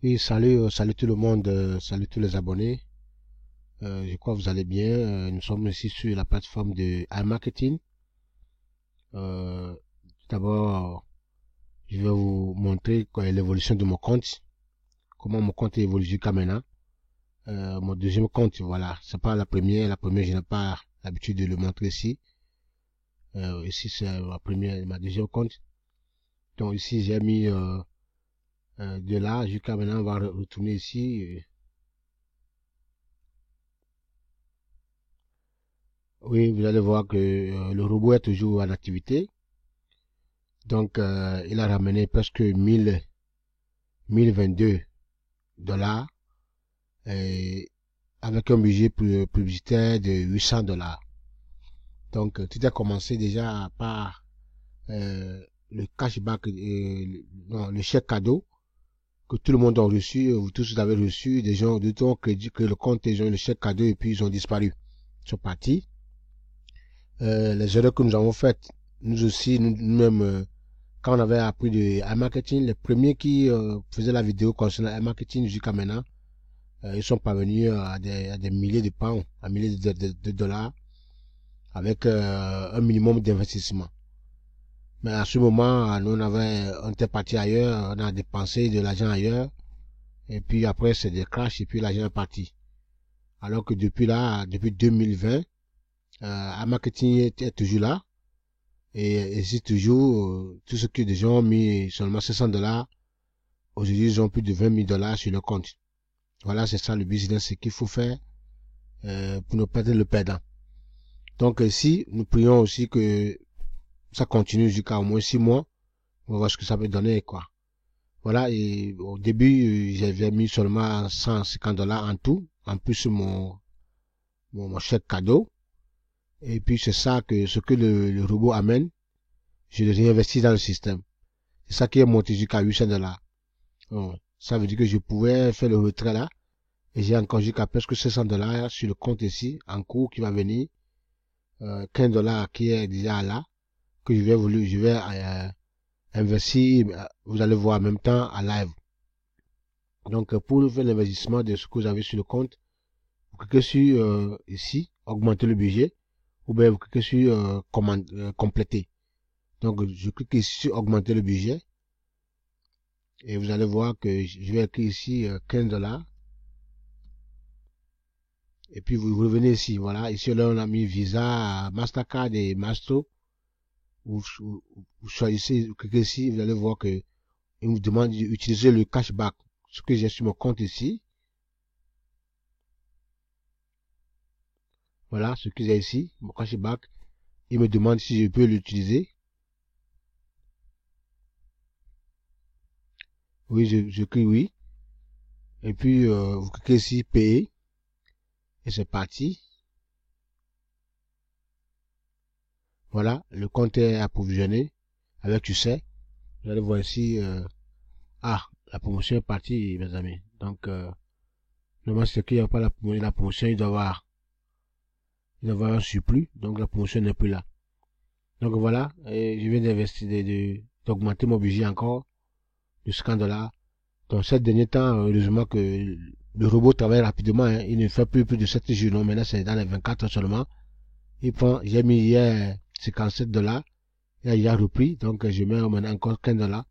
Et salut, salut tout le monde, salut tous les abonnés. Je crois que vous allez bien. Nous sommes ici sur la plateforme de iMarketing. Euh, D'abord, je vais vous montrer l'évolution de mon compte, comment mon compte évolue jusqu'à maintenant. Mon deuxième compte, voilà, c'est pas la première. La première, je n'ai pas l'habitude de le montrer ici. Ici, c'est ma première, ma deuxième compte. Donc ici, j'ai mis de là jusqu'à maintenant. On va retourner ici. Oui, vous allez voir que le robot est toujours en activité. Donc, il a ramené presque 1022 $ et avec un budget publicitaire de 800 $. Donc, tout a commencé déjà par le cashback, non, le chèque cadeau que tout le monde a reçu. Vous tous avez reçu. Des gens de ont crédit que le compte, ils ont eu le chèque cadeau et puis ils ont disparu. Ils sont partis. Les erreurs que nous avons faites, nous aussi, nous-mêmes, quand on avait appris de iMarketing, les premiers qui faisaient la vidéo concernant iMarketing jusqu'à maintenant, ils sont parvenus à des milliers de pounds, à milliers de dollars, avec un minimum d'investissement. Mais à ce moment, nous on était parti ailleurs, on a dépensé de l'argent ailleurs, et puis après c'est des crashs, et puis l'argent est parti. Alors que depuis là, depuis 2020, iMarketing est toujours là, et c'est toujours tout ce que des gens ont mis seulement 500 $. Aujourd'hui, ils ont plus de 20 000 $ sur le compte. Voilà, c'est ça le business, ce qu'il faut faire pour ne pas être le perdant. Donc ici, nous prions aussi que ça continue jusqu'à au moins 6 mois. On va voir ce que ça peut donner, quoi. Voilà, et au début, j'avais mis seulement 150 $ en tout, en plus mon chèque cadeau. Et puis c'est ça que ce que le robot amène, je le réinvestis dans le système. C'est ça qui est monté jusqu'à 800 $. Bon, ça veut dire que je pouvais faire le retrait là. Et j'ai encore jusqu'à presque 600 $ sur le compte ici, en cours qui va venir. 15 $ qui est déjà là, que je vais investir, vous allez voir en même temps en live. Donc, pour faire l'investissement de ce que vous avez sur le compte, vous cliquez sur ici, augmenter le budget, ou bien vous cliquez sur compléter. Donc, je clique ici sur augmenter le budget, et vous allez voir que je vais écrire ici 15 $. Et puis vous revenez ici, voilà. Ici, là, on a mis Visa, Mastercard et Mastro. Vous choisissez, vous cliquez ici, vous allez voir que il vous demande d'utiliser le cashback. Ce que j'ai sur mon compte ici. Voilà, ce que j'ai ici, mon cashback. Il me demande si je peux l'utiliser. Oui, je clique oui. Et puis, vous cliquez ici, payer. Et c'est parti. Voilà, le compte est approvisionné avec succès. Vous allez voir ici, la promotion est partie, mes amis. Donc, normalement, c'est qu'il n'y a pas la promotion, il doit y avoir un surplus. Donc, la promotion n'est plus là. Donc, voilà, et je viens d'investir, d'augmenter mon budget encore de 50 $. Donc, ces derniers temps, heureusement que le robot travaille rapidement, hein. Il ne fait plus de 7 jours, non, maintenant c'est dans les 24 heures seulement. J'ai mis hier 57 $. Il a repris, donc je mets maintenant encore 15 $.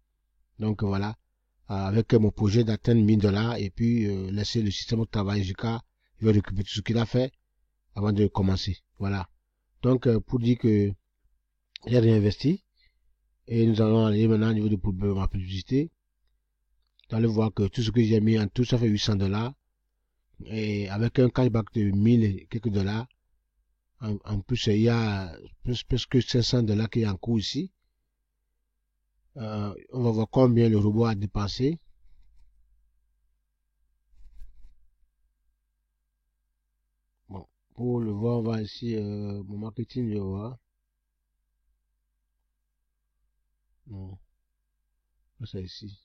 Donc voilà, avec mon projet d'atteindre 1000 $ et puis laisser le système travailler jusqu'à, il va récupérer tout ce qu'il a fait avant de commencer. Voilà. Donc pour dire que j'ai réinvesti et nous allons aller maintenant au niveau de ma publicité. Vous allez voir que tout ce que j'ai mis en tout, ça fait 800 $ et avec un cashback de 1000 et quelques dollars. En plus, il y a plus que 500 $ qui est en cours ici. On va voir combien le robot a dépensé. Bon, pour le voir, on va ici, mon marketing, je vois. Non, ça ici.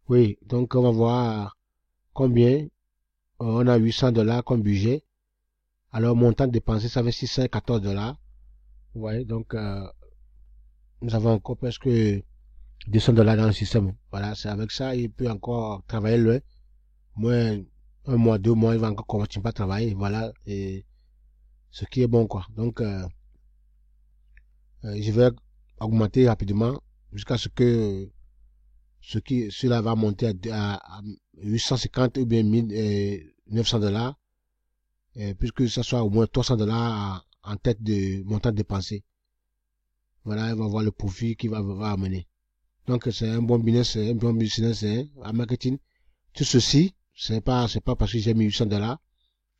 Oui, donc on va voir combien. On a 800 $ comme budget. Alors, montant dépensé, ça fait 614 $. Vous voyez, donc nous avons encore presque $200 dans le système. Voilà, c'est avec ça, il peut encore travailler loin. Moins un mois, 2 mois, il va encore continuer à travailler. Voilà, et ce qui est bon, quoi. Donc, je vais augmenter rapidement jusqu'à ce que cela va monter à 850 ou bien 900 $, puisque ça soit au moins $300 en tête de montant dépensé. Voilà, il va voir le profit qu'il va amener. Donc, c'est un bon business, hein, en marketing. Tout ceci, c'est pas parce que j'ai mis $800,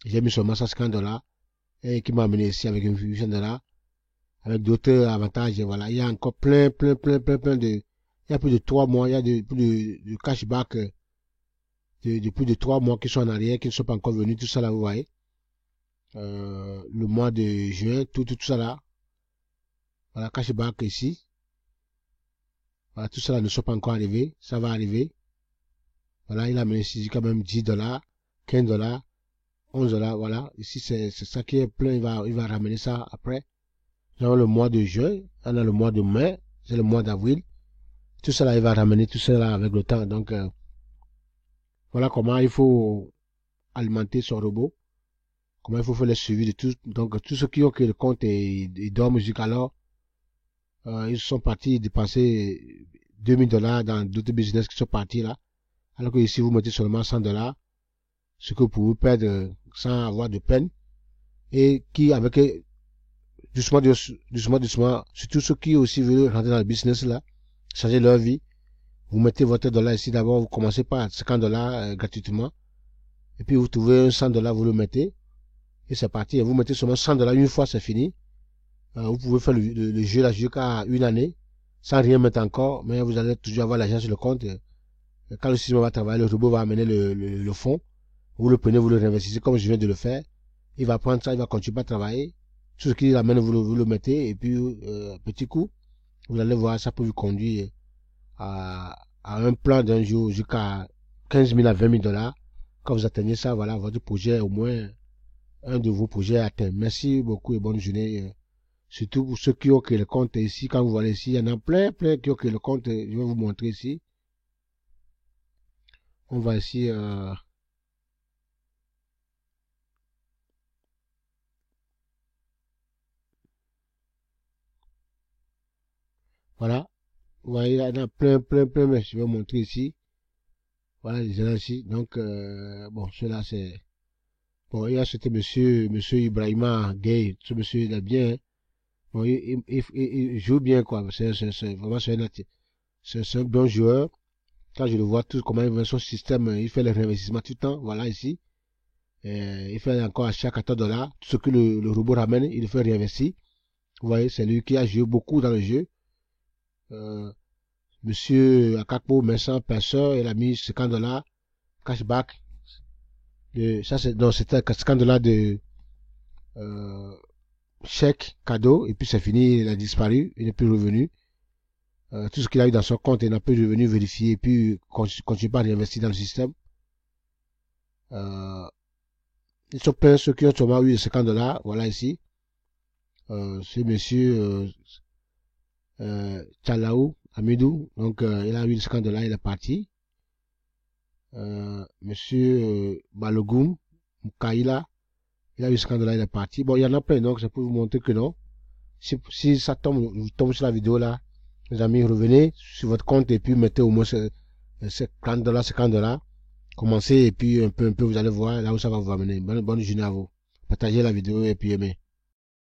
j'ai mis seulement $150, et qui m'a amené ici avec $800, avec d'autres avantages, et voilà. Il y a encore plein il y a plus de 3 mois, il y a plus de cashback, de plus de 3 mois qui sont en arrière, qui ne sont pas encore venus, tout ça là, vous voyez. Le mois de juin, tout ça là. Voilà, cashback ici. Voilà, tout ça là ne sont pas encore arrivés, ça va arriver. Voilà, il a amené ici quand même $10, $15, $11, voilà. Ici, c'est ça qui est plein, il va ramener ça après. Dans le mois de juin, on a le mois de mai, c'est le mois d'avril. Tout cela, il va ramener tout cela avec le temps. Donc, voilà comment il faut alimenter son robot. Comment il faut faire le suivi de tout. Donc, tous ceux qui ont créé le compte et dorment jusqu'alors, ils sont partis dépenser $2000 dans d'autres business qui sont partis là. Alors que ici, vous mettez seulement $100, ce que vous pouvez perdre sans avoir de peine. Et qui, avec doucement, surtout ceux qui aussi veulent rentrer dans le business là, changer leur vie. Vous mettez votre dollar ici d'abord, vous commencez par $50 gratuitement. Et puis vous trouvez un $100, vous le mettez. Et c'est parti. Et vous mettez seulement $100 une fois, c'est fini. Vous pouvez faire le jeu là jusqu'à une année, sans rien mettre encore, mais vous allez toujours avoir l'argent sur le compte. Quand le système va travailler, le robot va amener le fonds. Vous le prenez, vous le réinvestissez comme je viens de le faire. Il va prendre ça, il va continuer à travailler. Tout ce qu'il amène, vous le mettez. Et puis, petit coup, vous allez voir, ça peut vous conduire à un plan d'un jour jusqu'à 15 000 à 20 000 $. Quand vous atteignez ça, voilà, votre projet, au moins, un de vos projets est atteint. Merci beaucoup et bonne journée. Surtout pour ceux qui ont créé le compte ici, quand vous voyez ici, il y en a plein qui ont créé le compte. Je vais vous montrer ici. On va ici, voilà. Vous voyez, il y en a plein, mais je vais vous montrer ici. Voilà, les gens ici. Donc, bon, ceux-là, c'est... Bon, il y a c'était monsieur Ibrahima Gay. Ce monsieur, il est bien, hein. Bon, il joue bien, quoi. Vraiment, c'est un bon joueur. Quand je le vois tout, comment il veut son système, il fait les réinvestissements tout le temps. Voilà, ici. Il fait encore achat $14. Tout ce que le robot ramène, il le fait réinvestir. Vous voyez, c'est lui qui a joué beaucoup dans le jeu. Monsieur Akakpo, Vincent Perceur, il a mis $50 cashback. Ça, c'était $50 de chèque, cadeau, et puis c'est fini, il a disparu, il n'est plus revenu. Tout ce qu'il a eu dans son compte, il n'a plus revenu vérifier, et puis continue pas à réinvestir dans le système. Ils sont pleins ceux qui ont seulement eu $50, voilà ici. C'est monsieur Chalaou Amidou, donc il a eu $50, il est parti. Monsieur Balogoum Moukaïla, il a eu $50, il est parti. Bon, il y en a plein, donc c'est pour vous montrer que non. Si ça tombe sur la vidéo là, les amis, revenez sur votre compte et puis mettez au moins $50. Commencez et puis un peu, vous allez voir là où ça va vous amener. Bonne journée à vous. Partagez la vidéo et puis aimez.